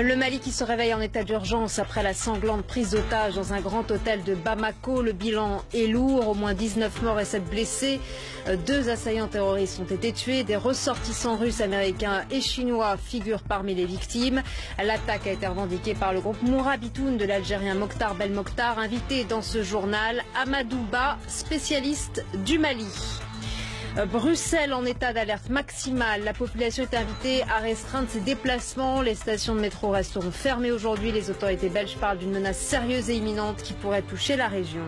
Le Mali qui se réveille en état d'urgence après la sanglante prise d'otage dans un grand hôtel de Bamako. Le bilan est lourd, au moins 19 morts et 7 blessés. 2 assaillants terroristes ont été tués. Des ressortissants russes, américains et chinois figurent parmi les victimes. L'attaque a été revendiquée par le groupe Mourabitoun de l'Algérien Mokhtar Belmokhtar, invité dans ce journal. Amadou Ba, spécialiste du Mali. Bruxelles en état d'alerte maximale. La population est invitée à restreindre ses déplacements. Les stations de métro resteront fermées aujourd'hui. Les autorités belges parlent d'une menace sérieuse et imminente qui pourrait toucher la région.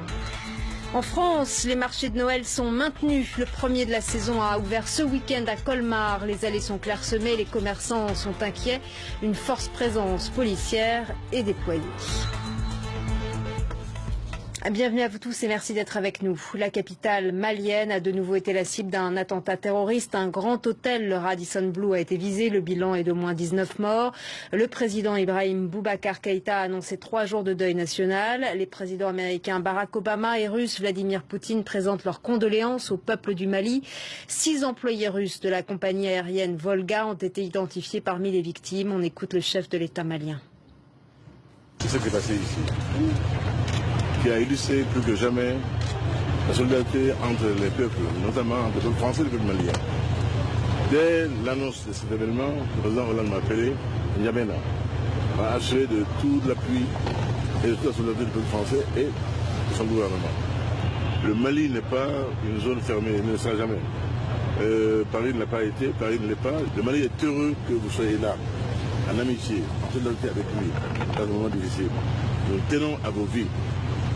En France, les marchés de Noël sont maintenus. Le premier de la saison a ouvert ce week-end à Colmar. Les allées sont clairsemées, les commerçants sont inquiets. Une forte présence policière est déployée. Bienvenue à vous tous et merci d'être avec nous. La capitale malienne a de nouveau été la cible d'un attentat terroriste. Un grand hôtel, le Radisson Blu, a été visé. Le bilan est d'au moins 19 morts. Le président Ibrahim Boubacar Keïta a annoncé 3 jours de deuil national. Les présidents américains Barack Obama et russe Vladimir Poutine présentent leurs condoléances au peuple du Mali. 6 employés russes de la compagnie aérienne Volga ont été identifiés parmi les victimes. On écoute le chef de l'État malien. C'est ce qui est passé ici, qui a illustré plus que jamais la solidarité entre les peuples, notamment entre le peuple français et le peuple malien. Dès l'annonce de cet événement, le président Hollande m'a appelé, N'Djamena, m'a assuré de tout l'appui et de toute la solidarité du peuple français et de son gouvernement. Le Mali n'est pas une zone fermée, il ne le sera jamais. Paris ne l'a pas été, Paris ne l'est pas. Le Mali est heureux que vous soyez là, en amitié, en solidarité avec lui, dans un moment difficile. Nous tenons à vos vies.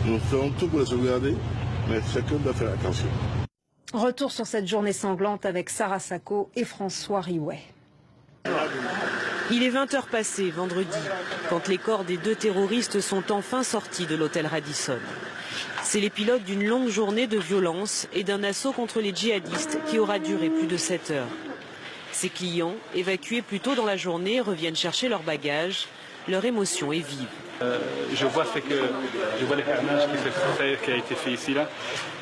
Nous ferons tout pour les sauvegarder, mais chacun doit faire attention. Retour sur cette journée sanglante avec Sarah Sacco et François Riouet. Il est 20 h passées vendredi, quand les corps des 2 terroristes sont enfin sortis de l'hôtel Radisson. C'est l'épilogue d'une longue journée de violence et d'un assaut contre les djihadistes qui aura duré plus de 7 heures. Ses clients, évacués plus tôt dans la journée, reviennent chercher leurs bagages. Leur émotion est vive. Je vois les carnages qui a été fait ici là,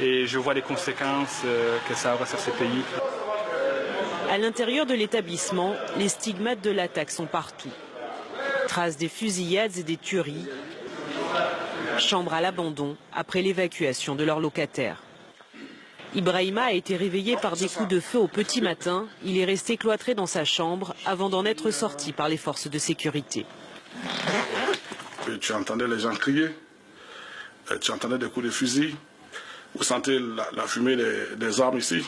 et je vois les conséquences que ça aura sur ces pays. À l'intérieur de l'établissement, les stigmates de l'attaque sont partout. Traces des fusillades et des tueries. Chambre à l'abandon après l'évacuation de leurs locataires. Ibrahima a été réveillé par des coups de feu au petit matin. Il est resté cloîtré dans sa chambre avant d'en être sorti par les forces de sécurité. Tu entendais les gens crier, tu entendais des coups de fusil, vous sentez la fumée des armes ici.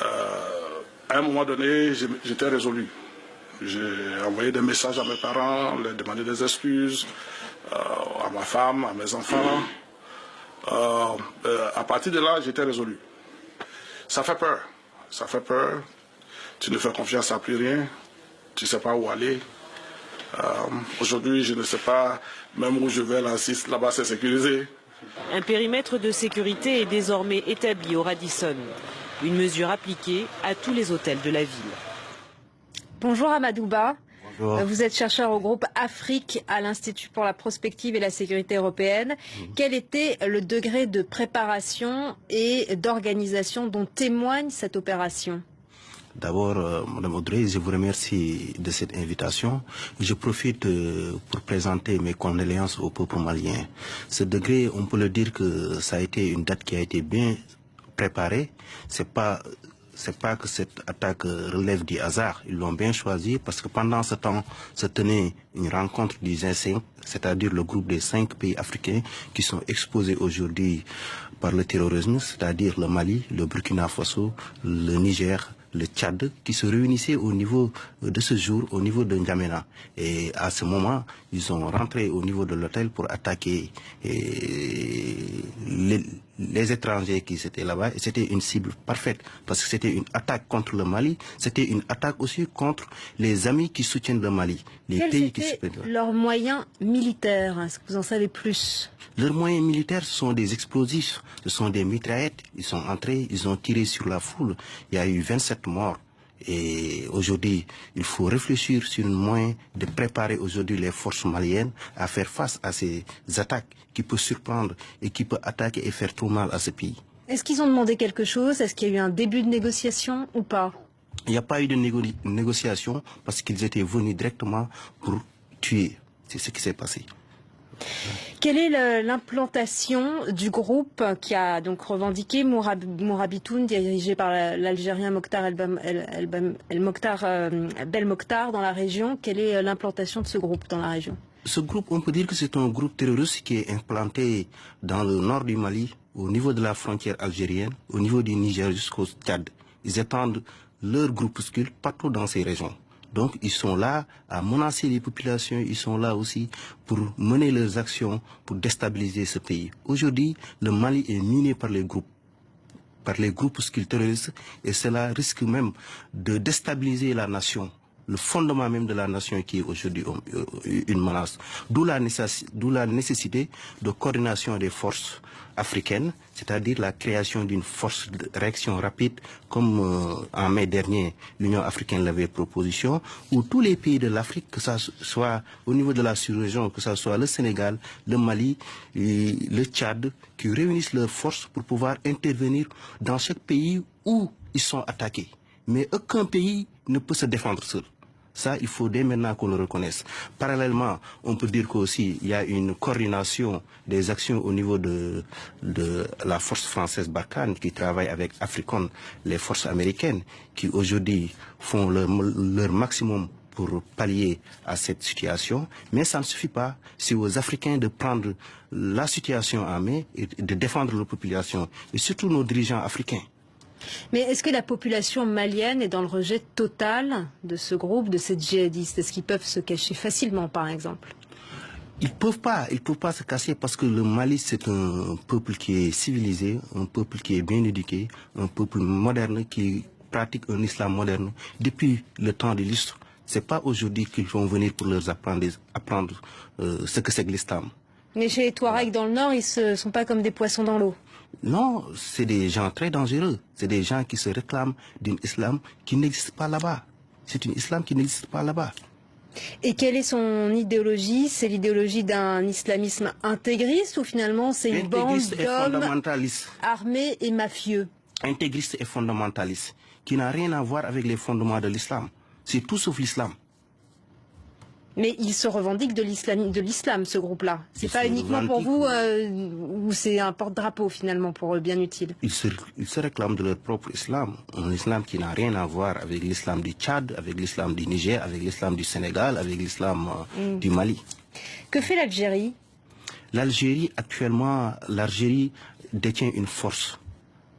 À un moment donné, j'étais résolu. J'ai envoyé des messages à mes parents, leur demander des excuses, à ma femme, à mes enfants. À partir de là, j'étais résolu. Ça fait peur. Tu ne fais confiance à plus rien, tu ne sais pas où aller. Aujourd'hui, je ne sais pas même où je vais, là-bas c'est sécurisé. Un périmètre de sécurité est désormais établi au Radisson. Une mesure appliquée à tous les hôtels de la ville. Bonjour Amadou Ba. Bonjour. Vous êtes chercheur au groupe Afrique à l'Institut pour la prospective et la sécurité européenne. Quel était le degré de préparation et d'organisation dont témoigne cette opération ? D'abord, Madame Audrey, je vous remercie de cette invitation. Je profite pour présenter mes condoléances au peuple malien. Ce degré, on peut le dire que ça a été une date qui a été bien préparée. C'est pas que cette attaque relève du hasard. Ils l'ont bien choisi parce que pendant ce temps se tenait une rencontre du G5, c'est-à-dire le groupe des 5 pays africains qui sont exposés aujourd'hui par le terrorisme, c'est-à-dire le Mali, le Burkina Faso, le Niger, le Tchad, qui se réunissaient au niveau de ce jour, au niveau de N'Djamena. Et à ce moment, ils sont rentrés au niveau de l'hôtel pour attaquer les étrangers qui étaient là-bas. Et c'était une cible parfaite, parce que c'était une attaque contre le Mali, c'était une attaque aussi contre les amis qui soutiennent le Mali. Quels étaient leurs moyens militaires? Est-ce que vous en savez plus? Leurs moyens militaires, ce sont des explosifs, ce sont des mitraillettes. Ils sont entrés, ils ont tiré sur la foule. Il y a eu 27 morts. Et aujourd'hui, il faut réfléchir sur une moyen de préparer aujourd'hui les forces maliennes à faire face à ces attaques qui peuvent surprendre et qui peuvent attaquer et faire trop mal à ce pays. Est-ce qu'ils ont demandé quelque chose? Est-ce qu'il y a eu un début de négociation ou pas? Il n'y a pas eu de négociation parce qu'ils étaient venus directement pour tuer. C'est ce qui s'est passé. Quelle est l'implantation du groupe qui a donc revendiqué Mourabitoun, dirigé par l'Algérien Mokhtar Belmokhtar dans la région? Quelle est l'implantation de ce groupe dans la région? Ce groupe, on peut dire que c'est un groupe terroriste qui est implanté dans le nord du Mali, au niveau de la frontière algérienne, au niveau du Niger jusqu'au Tchad. Ils étendent leur groupuscule partout dans ces régions. Donc ils sont là à menacer les populations, ils sont là aussi pour mener leurs actions, pour déstabiliser ce pays. Aujourd'hui, le Mali est miné par les groupuscules terroristes et cela risque même de déstabiliser la nation. Le fondement même de la nation qui est aujourd'hui une menace. D'où la nécessité de coordination des forces africaines, c'est-à-dire la création d'une force de réaction rapide, comme en mai dernier, l'Union africaine l'avait proposition, où tous les pays de l'Afrique, que ce soit au niveau de la sous-région, que ce soit le Sénégal, le Mali, et le Tchad, qui réunissent leurs forces pour pouvoir intervenir dans chaque pays où ils sont attaqués. Mais aucun pays ne peut se défendre seul. Ça, il faut dès maintenant qu'on le reconnaisse. Parallèlement, on peut dire qu'aussi, il y a une coordination des actions au niveau de la force française Barkhane qui travaille avec Africon, les forces américaines, qui aujourd'hui font leur maximum pour pallier à cette situation. Mais ça ne suffit pas. C'est aux Africains de prendre la situation en main et de défendre leur population, et surtout nos dirigeants africains. Mais est-ce que la population malienne est dans le rejet total de ce groupe, de ces djihadistes? Est-ce qu'ils peuvent se cacher facilement, par exemple? Ils peuvent pas se cacher parce que le Mali, c'est un peuple qui est civilisé, un peuple qui est bien éduqué, un peuple moderne qui pratique un islam moderne depuis le temps de l'Islam. C'est pas aujourd'hui qu'ils vont venir pour leur apprendre ce que c'est que l'islam. Mais chez les Touaregs dans le Nord, ils ne sont pas comme des poissons dans l'eau. Non, c'est des gens très dangereux. C'est des gens qui se réclament d'un islam qui n'existe pas là-bas. C'est un islam qui n'existe pas là-bas. Et quelle est son idéologie? C'est l'idéologie d'un islamisme intégriste ou finalement c'est une bande d'hommes armés et mafieux? Intégriste et fondamentaliste, qui n'a rien à voir avec les fondements de l'islam. C'est tout sauf l'islam. Mais il se revendique de l'islam, ce groupe-là. C'est pas uniquement pour vous, ou c'est un porte-drapeau finalement pour eux, bien utile. Ils se réclament de leur propre islam. Un islam qui n'a rien à voir avec l'islam du Tchad, avec l'islam du Niger, avec l'islam du Sénégal, avec l'islam du Mali. Que fait l'Algérie? L'Algérie, actuellement, l'Algérie détient une force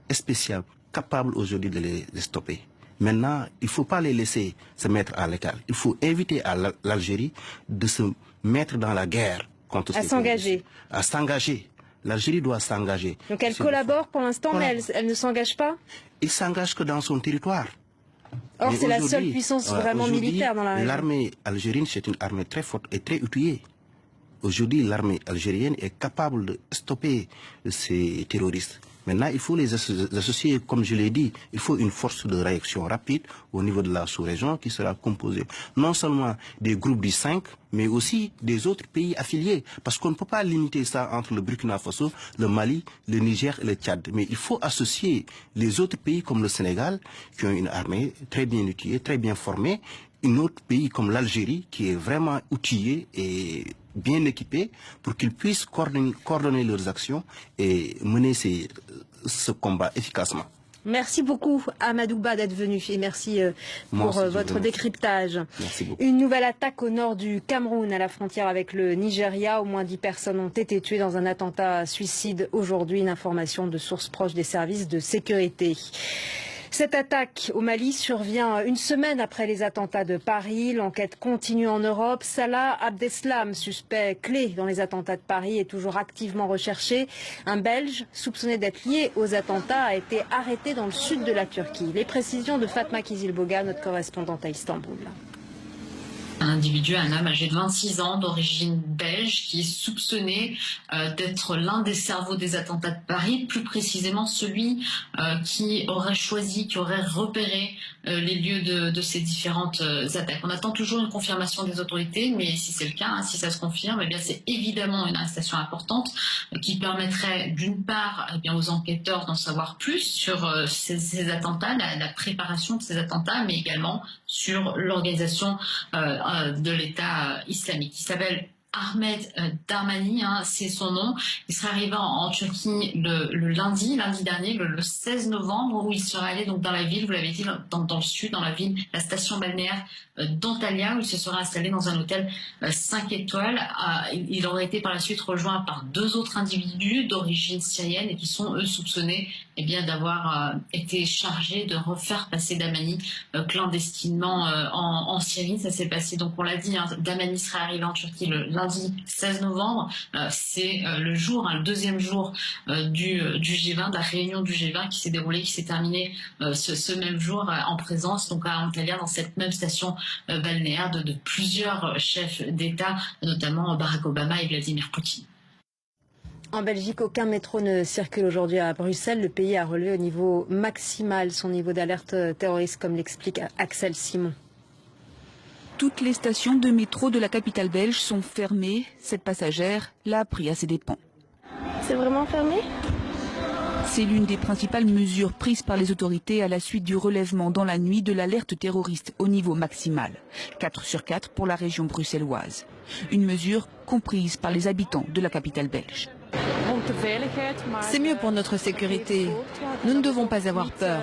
spéciale, capable aujourd'hui de les stopper. Maintenant, il ne faut pas les laisser se mettre à l'écart. Il faut inviter l'Algérie de se mettre dans la guerre contre ces s'engager. À s'engager. L'Algérie doit s'engager. Donc elle collabore pour l'instant, mais elle ne s'engage pas? Il s'engage que dans son territoire. Or, c'est la seule puissance vraiment militaire dans la région. L'armée algérienne, c'est une armée très forte et très outillée. Aujourd'hui, l'armée algérienne est capable de stopper ces terroristes. Maintenant, il faut les associer, comme je l'ai dit, il faut une force de réaction rapide au niveau de la sous-région qui sera composée non seulement des groupes du 5, mais aussi des autres pays affiliés. Parce qu'on ne peut pas limiter ça entre le Burkina Faso, le Mali, le Niger et le Tchad. Mais il faut associer les autres pays comme le Sénégal, qui ont une armée très bien outillée, très bien formée, un autre pays comme l'Algérie, qui est vraiment outillé et bien équipés pour qu'ils puissent coordonner leurs actions et mener ce combat efficacement. Merci beaucoup Amadou Ba d'être venu et merci pour votre décryptage. Merci beaucoup. Une nouvelle attaque au nord du Cameroun à la frontière avec le Nigeria. Au moins 10 personnes ont été tuées dans un attentat suicide aujourd'hui. Une information de sources proches des services de sécurité. Cette attaque au Mali survient une semaine après les attentats de Paris. L'enquête continue en Europe. Salah Abdeslam, suspect clé dans les attentats de Paris, est toujours activement recherché. Un Belge soupçonné d'être lié aux attentats a été arrêté dans le sud de la Turquie. Les précisions de Fatma Kizilboga, notre correspondante à Istanbul. Un individu, un homme âgé de 26 ans, d'origine belge, belge qui est soupçonné d'être l'un des cerveaux des attentats de Paris, plus précisément celui qui aurait choisi, qui aurait repéré les lieux de ces différentes attaques. On attend toujours une confirmation des autorités, mais si c'est le cas, si ça se confirme, eh bien c'est évidemment une arrestation importante qui permettrait d'une part aux enquêteurs d'en savoir plus sur ces attentats, la préparation de ces attentats, mais également sur l'organisation de l'État islamique. Il s'appelle Ahmed Darmani, c'est son nom. Il serait arrivé en Turquie le lundi dernier, le 16 novembre, où il serait allé donc dans la ville, vous l'avez dit, dans le sud, dans la ville, la station balnéaire d'Antalya, où il se serait installé dans un hôtel 5 étoiles. Il aurait été par la suite rejoint par 2 autres individus d'origine syrienne et qui sont eux soupçonnés d'avoir été chargés de refaire passer Darmani clandestinement en Syrie. Ça s'est passé, donc on l'a dit, Darmani serait arrivé en Turquie le lundi 16 novembre. C'est le jour, le deuxième jour du G20, de la réunion du G20 qui s'est déroulée, qui s'est terminée ce même jour en présence donc à Antalya, dans cette même station balnéaire de plusieurs chefs d'État, notamment Barack Obama et Vladimir Poutine. En Belgique, aucun métro ne circule aujourd'hui à Bruxelles. Le pays a relevé au niveau maximal son niveau d'alerte terroriste, comme l'explique Axel Simon. Toutes les stations de métro de la capitale belge sont fermées. Cette passagère l'a appris à ses dépens. C'est vraiment fermé ? C'est l'une des principales mesures prises par les autorités à la suite du relèvement dans la nuit de l'alerte terroriste au niveau maximal. 4 sur 4 pour la région bruxelloise. Une mesure comprise par les habitants de la capitale belge. C'est mieux pour notre sécurité. Nous ne devons pas avoir peur.